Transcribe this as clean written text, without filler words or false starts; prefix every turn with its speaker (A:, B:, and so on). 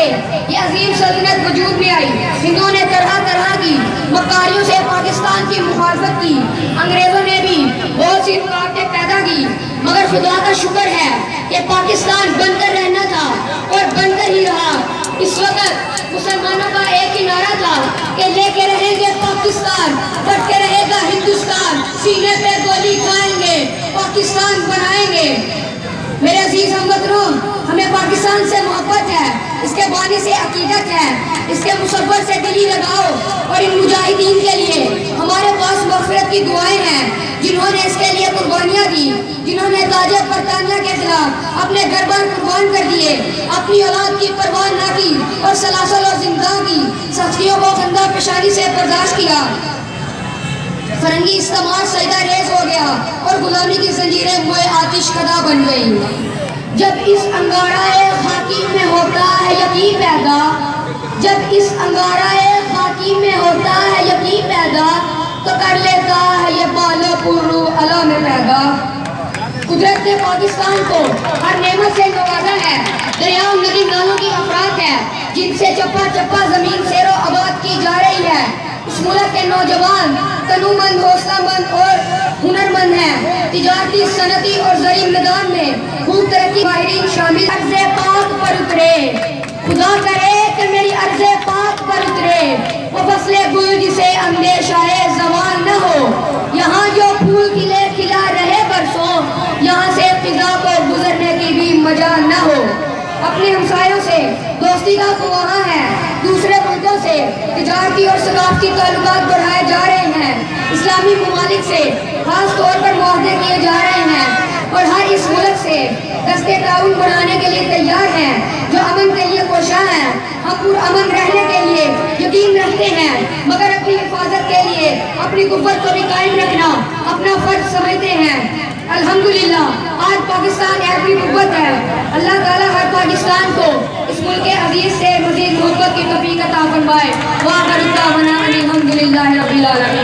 A: یہ عظیم سلطنت وجود میں آئی. ہندوؤں نے طرح طرح کی مکاریوں سے پاکستان کی مخالفت کی. انگریزوں نے بھی بہت سی رکاوٹیں پیدا کی، مگر خدا کا شکر ہے کہ پاکستان بن کر رہنا تھا اور بن کر ہی رہا. اس وقت مسلمانوں کا ایک ہی نعرہ تھا کہ لے کے رہیں گے پاکستان، بٹ کے رہے گا ہندوستان. سینے پہ گولی کھائیں گے، پاکستان بنائیں گے. میرے عزیز ہم وطنوں، ہمیں پاکستان سے محبت ہے، اس کے بانی سے عقیدت ہے، اس کے مصور سے دلی لگاؤ. اور ان مجاہدین کے لیے ہمارے پاس مغفرت کی دعائیں ہیں، جنہوں نے اس کے لیے قربانیاں دی، جنہوں نے تاج برطانیہ کے خلاف اپنے گھر بار قربان کر دیے، اپنی اولاد کی پرواہ نہ کی اور سلاسل اور زندہ کی سختیوں کو خندہ پیشانی سے برداشت کیا. فرنگی استعمار سجدہ ریز ہو گیا اور غلامی کی زنجیریں موئے آتش کدا بن گئی. جب اس انگارہ خاکی میں ہوتا ہے یقین پیدا، جب اس انگارہ خاکی میں ہوتا ہے یقین پیدا، تو کر لیتا ہے یہ بالو پورو علا میں پیدا. قدرت نے پاکستان کو ہر نعمت سے نوازا ہے. دریاؤں ندی نالوں کی افراد ہے جن سے چپا چپا زمین سیر و آباد کی جا رہی ہے. اس ملک کے نوجوان تنو مند، حوصلہ مند اور ہنر مند ہیں. تجارتی، صنعتی اور زرعی میدان میں خوب ترقی ماہرین شامل. عرض پاک پر اترے، خدا کرے کہ میری عرض پاک پر اترے وہ فصل گل جسے اندیشہ زوال نہ ہو. یہاں جو پھول کھلے کھلا رہے برسوں، یہاں سے فضا کو گزرنے کی بھی مجال نہ ہو. اپنے ہمسایوں سے دوستی کا خواہاں ہے، دوسرے ملکوں سے تجارتی اور ثقافتی تعلقات بڑھائے جا رہے ہیں. اسلامی ممالک سے خاص طور پر معاہدے کیے جا رہے ہیں اور ہر اس ملک سے دستے تعاون بڑھانے کے لیے تیار ہیں جو امن کے لیے کوشاں ہیں. ہم پرامن رہنے کے لیے یقین رکھتے ہیں، مگر اپنی حفاظت کے لیے اپنی قوت کو بھی قائم رکھنا اپنا فرض سمجھتے ہیں. الحمدللہ آج پاکستان ایسی قوت ہے. اللہ تعالیٰ ہر پاکستان کو اس ملک عزیز سے مزید محبت کی توفیق عطا فرمائے. وآخر دعوانا ان الحمدللہ رب العالمین.